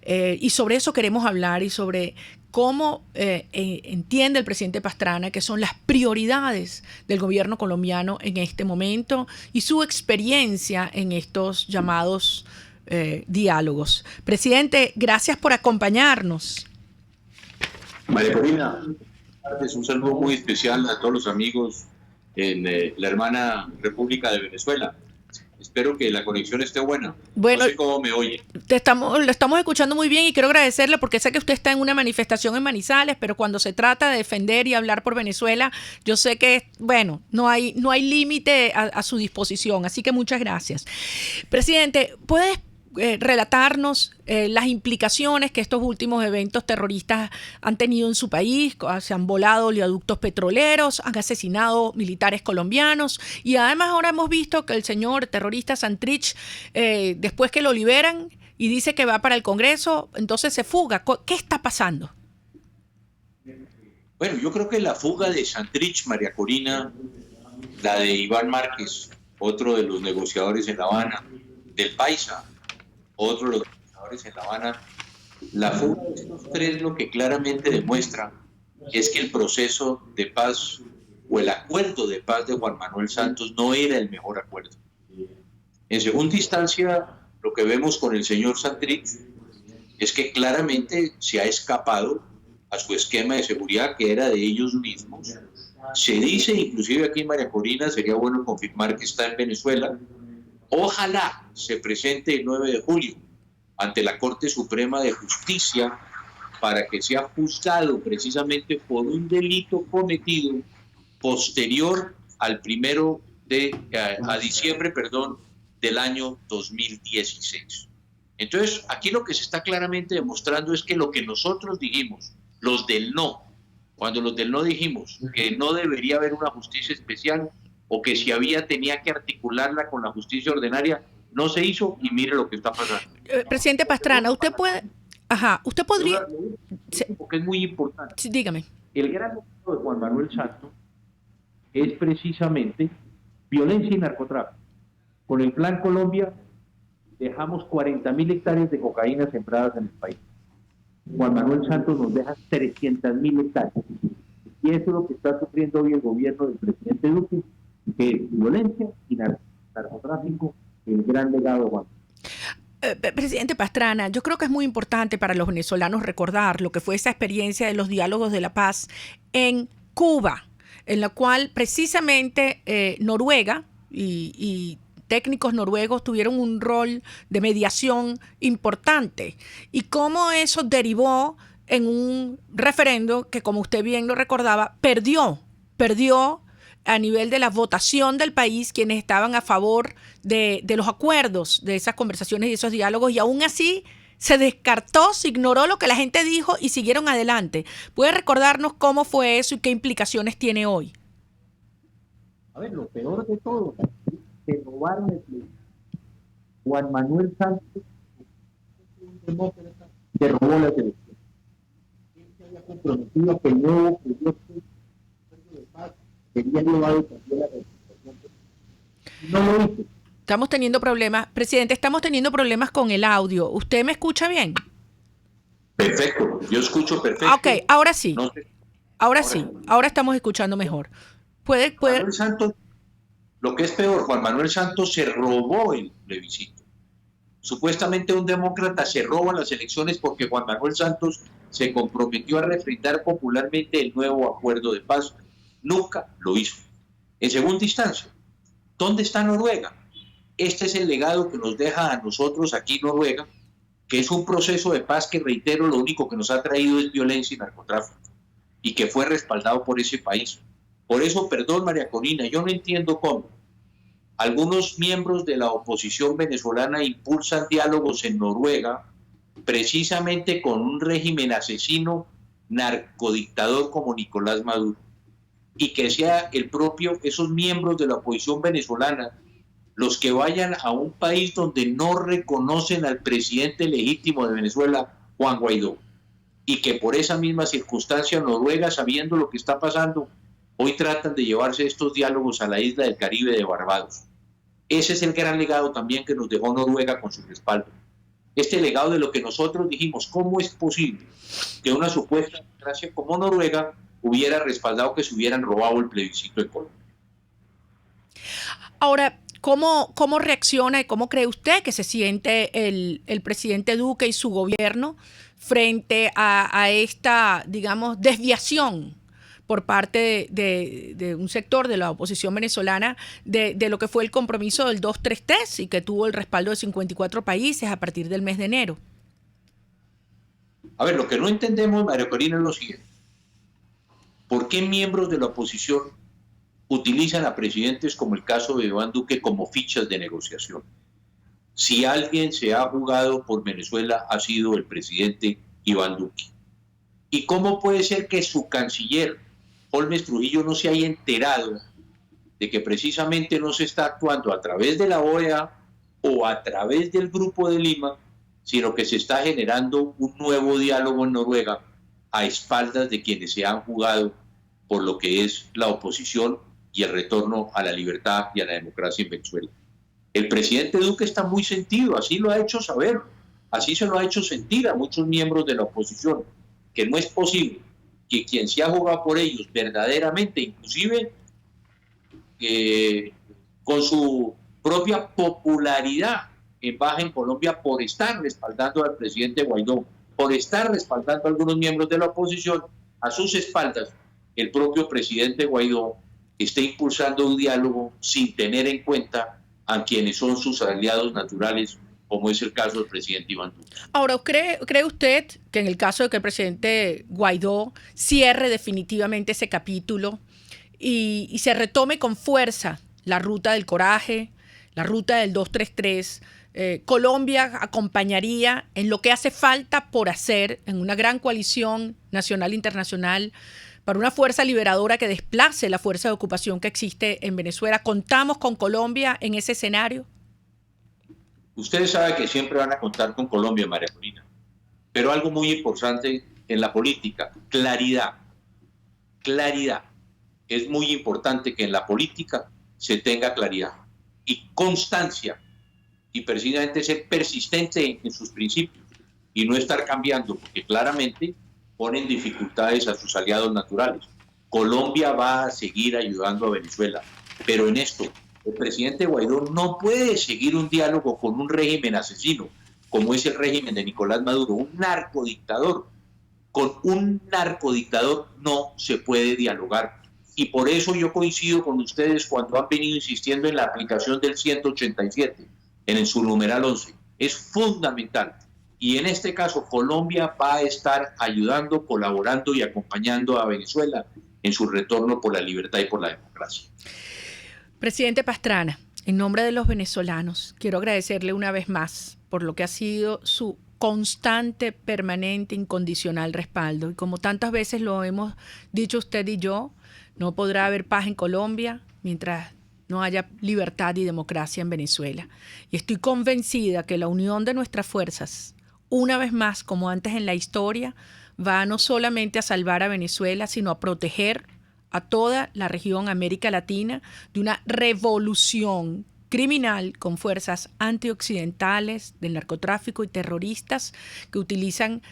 Y sobre eso queremos hablar y sobre cómo entiende el presidente Pastrana que son las prioridades del gobierno colombiano en este momento y su experiencia en estos llamados diálogos. Presidente, gracias por acompañarnos. María Corina, un saludo muy especial a todos los amigos en la hermana República de Venezuela. Espero que la conexión esté buena. Bueno, no sé cómo me oye. Lo estamos escuchando muy bien y quiero agradecerle porque sé que usted está en una manifestación en Manizales, pero cuando se trata de defender y hablar por Venezuela, yo sé que, bueno, no hay límite a su disposición. Así que muchas gracias. Presidente, ¿puedes relatarnos las implicaciones que estos últimos eventos terroristas han tenido en su país? Se han volado oleoductos petroleros, han asesinado militares colombianos y además ahora hemos visto que el señor terrorista Santrich, después que lo liberan y dice que va para el Congreso, entonces se fuga. ¿Qué está pasando? Bueno, yo creo que la fuga de Santrich, María Corina, la de Iván Márquez, otro de los negociadores en La Habana, del Paisa, otro de los negociadores en La Habana, la fuga de estos tres lo que claramente demuestra es que el proceso de paz o el acuerdo de paz de Juan Manuel Santos no era el mejor acuerdo. En segunda instancia, lo que vemos con el señor Santrich es que claramente se ha escapado a su esquema de seguridad que era de ellos mismos. Se dice, inclusive aquí en María Corina, sería bueno confirmar que está en Venezuela. Ojalá se presente el 9 de julio ante la Corte Suprema de Justicia para que sea juzgado precisamente por un delito cometido posterior al a diciembre del año 2016. Entonces, aquí lo que se está claramente demostrando es que lo que nosotros dijimos, los del no, cuando los del no dijimos que no debería haber una justicia especial, o que si había tenía que articularla con la justicia ordinaria, no se hizo y mire lo que está pasando. Presidente Pastrana, usted podría... Porque es muy importante. Sí, dígame. El gran objetivo de Juan Manuel Santos es precisamente violencia y narcotráfico. Con el Plan Colombia dejamos 40.000 hectáreas de cocaína sembradas en el país. Juan Manuel Santos nos deja 300.000 hectáreas. Y eso es lo que está sufriendo hoy el gobierno del presidente Duque, que es violencia y narcotráfico, el gran legado de Juan. Presidente Pastrana, yo creo que es muy importante para los venezolanos recordar lo que fue esa experiencia de los diálogos de la paz en Cuba, en la cual precisamente Noruega y técnicos noruegos tuvieron un rol de mediación importante, y cómo eso derivó en un referendo que, como usted bien lo recordaba, perdió a nivel de la votación del país quienes estaban a favor de los acuerdos, de esas conversaciones y esos diálogos, y aún así se descartó, se ignoró lo que la gente dijo y siguieron adelante. ¿Puede recordarnos cómo fue eso y qué implicaciones tiene hoy? A ver, lo peor de todo, se robaron el plebiscito. Juan Manuel Santos, un demócrata, se robó la elección. Él se había comprometido a que el nuevo proyecto de paz sería llevado también a la representación. No lo hizo. Estamos teniendo problemas. Presidente, estamos teniendo problemas con el audio. ¿Usted me escucha bien? Perfecto, yo escucho perfecto. Ok, ahora sí. No sé. Ahora sí, ahora estamos escuchando mejor. ¿Puede? Juan Manuel Santos, lo que es peor, Juan Manuel Santos se robó el plebiscito. Supuestamente un demócrata se roba las elecciones porque Juan Manuel Santos se comprometió a refrendar popularmente el nuevo acuerdo de paz. Nunca lo hizo. En segunda instancia, ¿dónde está Noruega? Este es el legado que nos deja a nosotros aquí Noruega, que es un proceso de paz que, reitero, lo único que nos ha traído es violencia y narcotráfico, y que fue respaldado por ese país. Por eso, perdón, María Corina, yo no entiendo cómo algunos miembros de la oposición venezolana impulsan diálogos en Noruega precisamente con un régimen asesino, narcodictador como Nicolás Maduro, y que sea el propio, esos miembros de la oposición venezolana, los que vayan a un país donde no reconocen al presidente legítimo de Venezuela, Juan Guaidó, y que por esa misma circunstancia Noruega, sabiendo lo que está pasando, hoy tratan de llevarse estos diálogos a la isla del Caribe de Barbados. Ese es el gran legado también que nos dejó Noruega con su respaldo. Este legado de lo que nosotros dijimos, ¿cómo es posible que una supuesta democracia como Noruega hubiera respaldado que se hubieran robado el plebiscito en Colombia? Ahora, ¿cómo reacciona y cómo cree usted que se siente el presidente Duque y su gobierno frente a esta, digamos, desviación por parte de un sector de la oposición venezolana de lo que fue el compromiso del 233 y que tuvo el respaldo de 54 países a partir del mes de enero? A ver, lo que no entendemos, María Corina, es lo siguiente. ¿Por qué miembros de la oposición utilizan a presidentes como el caso de Iván Duque como fichas de negociación? Si alguien se ha jugado por Venezuela ha sido el presidente Iván Duque. ¿Y cómo puede ser que su canciller, Holmes Trujillo, no se haya enterado de que precisamente no se está actuando a través de la OEA o a través del Grupo de Lima, sino que se está generando un nuevo diálogo en Noruega a espaldas de quienes se han jugado por lo que es la oposición y el retorno a la libertad y a la democracia en Venezuela? El presidente Duque está muy sentido, así lo ha hecho saber, así se lo ha hecho sentir a muchos miembros de la oposición, que no es posible que quien se ha jugado por ellos verdaderamente, inclusive con su propia popularidad en baja en Colombia por estar respaldando al presidente Guaidó, por estar respaldando a algunos miembros de la oposición, a sus espaldas, el propio presidente Guaidó esté impulsando un diálogo sin tener en cuenta a quienes son sus aliados naturales, como es el caso del presidente Iván Duque. Ahora, ¿cree usted que en el caso de que el presidente Guaidó cierre definitivamente ese capítulo y se retome con fuerza la ruta del coraje, la ruta del 233, Colombia acompañaría en lo que hace falta por hacer en una gran coalición nacional e internacional para una fuerza liberadora que desplace la fuerza de ocupación que existe en Venezuela? ¿Contamos con Colombia en ese escenario? Ustedes saben que siempre van a contar con Colombia, María Corina, pero algo muy importante en la política, claridad. Claridad. Es muy importante que en la política se tenga claridad y constancia, y precisamente ser persistente en sus principios y no estar cambiando, porque claramente ponen dificultades a sus aliados naturales. Colombia va a seguir ayudando a Venezuela. Pero en esto, el presidente Guaidó no puede seguir un diálogo con un régimen asesino, como es el régimen de Nicolás Maduro, un narcodictador. Con un narcodictador no se puede dialogar. Y por eso yo coincido con ustedes cuando han venido insistiendo en la aplicación del 187, en su numeral 11. Es fundamental. Y en este caso, Colombia va a estar ayudando, colaborando y acompañando a Venezuela en su retorno por la libertad y por la democracia. Presidente Pastrana, en nombre de los venezolanos, quiero agradecerle una vez más por lo que ha sido su constante, permanente, incondicional respaldo. Y como tantas veces lo hemos dicho usted y yo, no podrá haber paz en Colombia mientras no haya libertad y democracia en Venezuela. Y estoy convencida que la unión de nuestras fuerzas, una vez más, como antes en la historia, va no solamente a salvar a Venezuela, sino a proteger a toda la región América Latina de una revolución criminal con fuerzas antioccidentales del narcotráfico y terroristas que utilizan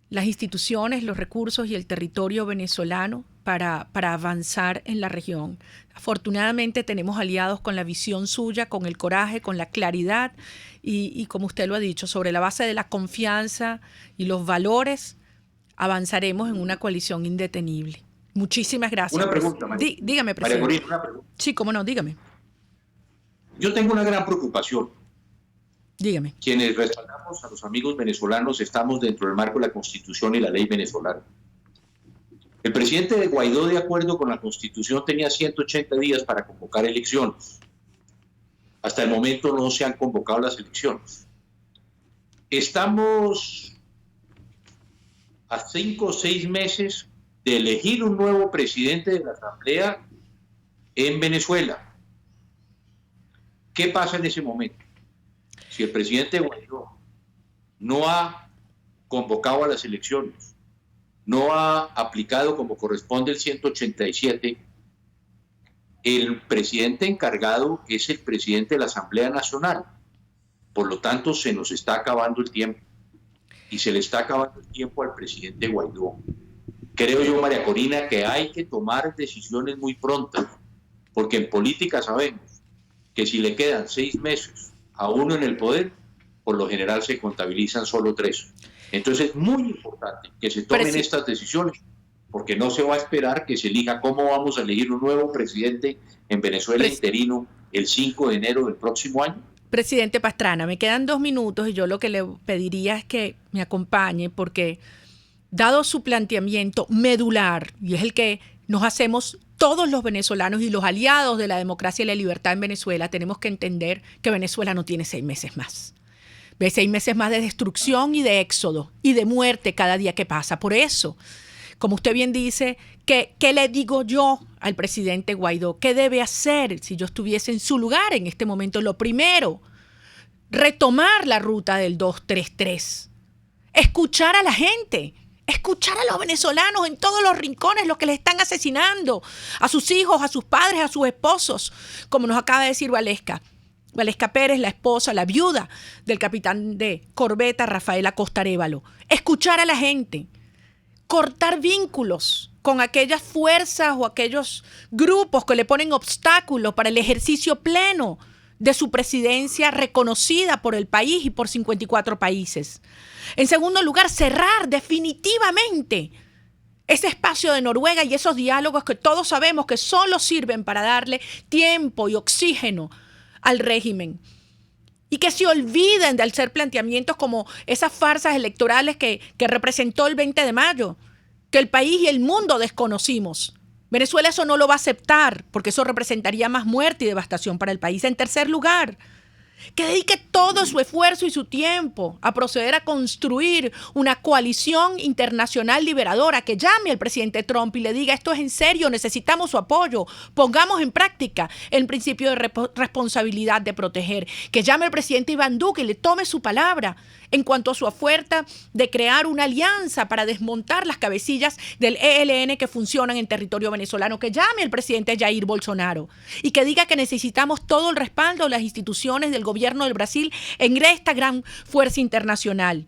las instituciones, los recursos y el territorio venezolano para avanzar en la región. Afortunadamente tenemos aliados con la visión suya, con el coraje, con la claridad y como usted lo ha dicho, sobre la base de la confianza y los valores, avanzaremos en una coalición indetenible. Muchísimas gracias. Una pregunta, María. Dígame, presidente. María Corina, una pregunta. Sí, cómo no, dígame. Yo tengo una gran preocupación. Dígame. Quienes respaldamos a los amigos venezolanos estamos dentro del marco de la Constitución y la ley venezolana. El presidente de Guaidó, de acuerdo con la Constitución, tenía 180 días para convocar elecciones. Hasta el momento no se han convocado las elecciones. Estamos a 5 o 6 meses de elegir un nuevo presidente de la Asamblea en Venezuela. ¿Qué pasa en ese momento? Si el presidente Guaidó no ha convocado a las elecciones, no ha aplicado como corresponde el 187, el presidente encargado es el presidente de la Asamblea Nacional. Por lo tanto, se nos está acabando el tiempo. Y se le está acabando el tiempo al presidente Guaidó. Creo yo, María Corina, que hay que tomar decisiones muy prontas, porque en política sabemos que si le quedan 6 meses a uno en el poder, por lo general se contabilizan solo 3. Entonces es muy importante que se tomen estas decisiones, porque no se va a esperar que se elija cómo vamos a elegir un nuevo presidente en Venezuela interino el 5 de enero del próximo año. Presidente Pastrana, me quedan 2 minutos y yo lo que le pediría es que me acompañe, porque dado su planteamiento medular, y es el que nos hacemos todos los venezolanos y los aliados de la democracia y la libertad en Venezuela, tenemos que entender que Venezuela no tiene 6 meses más. Ve 6 meses más de destrucción y de éxodo y de muerte cada día que pasa. Por eso, como usted bien dice, ¿qué le digo yo al presidente Guaidó? ¿Qué debe hacer si yo estuviese en su lugar en este momento? Lo primero, retomar la ruta del 233. Escuchar a la gente. Escuchar a los venezolanos en todos los rincones, los que les están asesinando, a sus hijos, a sus padres, a sus esposos, como nos acaba de decir Valesca Pérez, la esposa, la viuda del capitán de corbeta Rafael Acosta Arévalo. Escuchar a la gente, cortar vínculos con aquellas fuerzas o aquellos grupos que le ponen obstáculos para el ejercicio pleno de su presidencia reconocida por el país y por 54 países. En segundo lugar, cerrar definitivamente ese espacio de Noruega y esos diálogos que todos sabemos que solo sirven para darle tiempo y oxígeno al régimen. Y que se olviden de hacer planteamientos como esas farsas electorales que representó el 20 de mayo, que el país y el mundo desconocimos. Venezuela eso no lo va a aceptar, porque eso representaría más muerte y devastación para el país. En tercer lugar, que dedique todo su esfuerzo y su tiempo a proceder a construir una coalición internacional liberadora, que llame al presidente Trump y le diga: esto es en serio, necesitamos su apoyo, pongamos en práctica el principio de responsabilidad de proteger, que llame al presidente Iván Duque y le tome su palabra en cuanto a su oferta de crear una alianza para desmontar las cabecillas del ELN que funcionan en territorio venezolano, que llame al presidente Jair Bolsonaro y que diga que necesitamos todo el respaldo de las instituciones del gobierno del Brasil en esta gran fuerza internacional.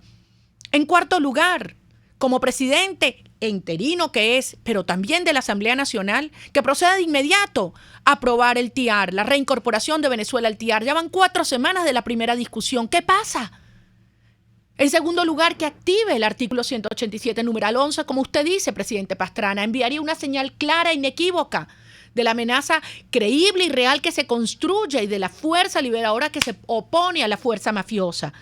En cuarto lugar, como presidente, interino que es, pero también de la Asamblea Nacional, que proceda de inmediato a aprobar el TIAR, la reincorporación de Venezuela al TIAR. Ya van 4 semanas de la primera discusión. ¿Qué pasa? En segundo lugar, que active el artículo 187, numeral 11, como usted dice, presidente Pastrana, enviaría una señal clara e inequívoca de la amenaza creíble y real que se construye y de la fuerza liberadora que se opone a la fuerza mafiosa.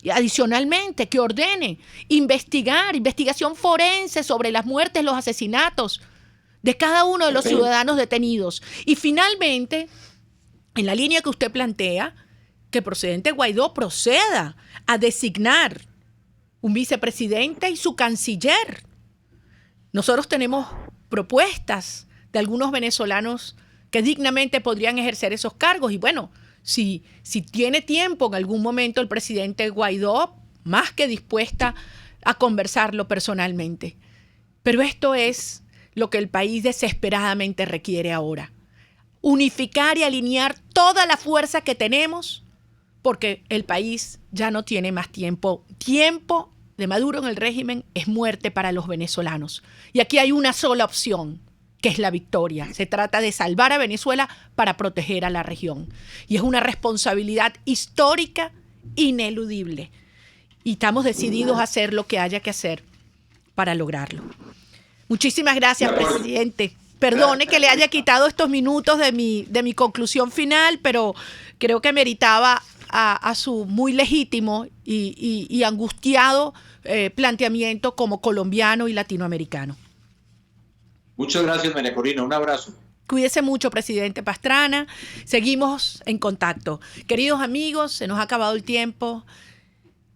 Y adicionalmente, que ordene investigación forense sobre las muertes, los asesinatos de cada uno de los ciudadanos detenidos. Y finalmente, en la línea que usted plantea, que el presidente Guaidó proceda a designar un vicepresidente y su canciller. Nosotros tenemos propuestas de algunos venezolanos que dignamente podrían ejercer esos cargos. Y bueno, si tiene tiempo en algún momento el presidente Guaidó, más que dispuesta a conversarlo personalmente. Pero esto es lo que el país desesperadamente requiere ahora. Unificar y alinear toda la fuerza que tenemos, porque el país ya no tiene más tiempo. Tiempo de Maduro en el régimen es muerte para los venezolanos. Y aquí hay una sola opción, que es la victoria. Se trata de salvar a Venezuela para proteger a la región. Y es una responsabilidad histórica ineludible. Y estamos decididos a hacer lo que haya que hacer para lograrlo. Muchísimas gracias, presidente. Perdone que le haya quitado estos minutos de mi conclusión final, pero creo que meritaba a su muy legítimo y angustiado planteamiento como colombiano y latinoamericano. Muchas gracias, María Corina. Un abrazo. Cuídese mucho, presidente Pastrana. Seguimos en contacto. Queridos amigos, se nos ha acabado el tiempo.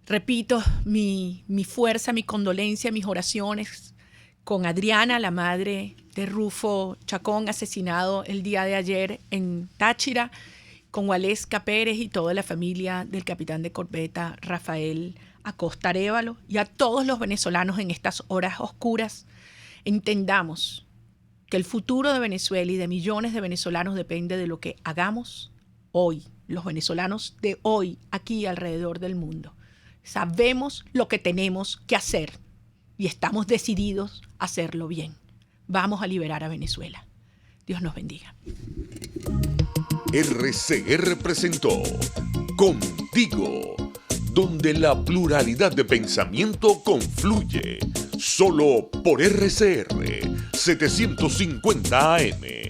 Repito, mi fuerza, mi condolencia, mis oraciones con Adriana, la madre de Rufo Chacón, asesinado el día de ayer en Táchira, con Waleska Pérez y toda la familia del capitán de corbeta Rafael Acosta Arévalo, y a todos los venezolanos en estas horas oscuras. Entendamos que el futuro de Venezuela y de millones de venezolanos depende de lo que hagamos hoy, los venezolanos de hoy, aquí alrededor del mundo. Sabemos lo que tenemos que hacer y estamos decididos a hacerlo bien. Vamos a liberar a Venezuela. Dios nos bendiga. RCR presentó Contigo, donde la pluralidad de pensamiento confluye. Solo por RCR 750 AM.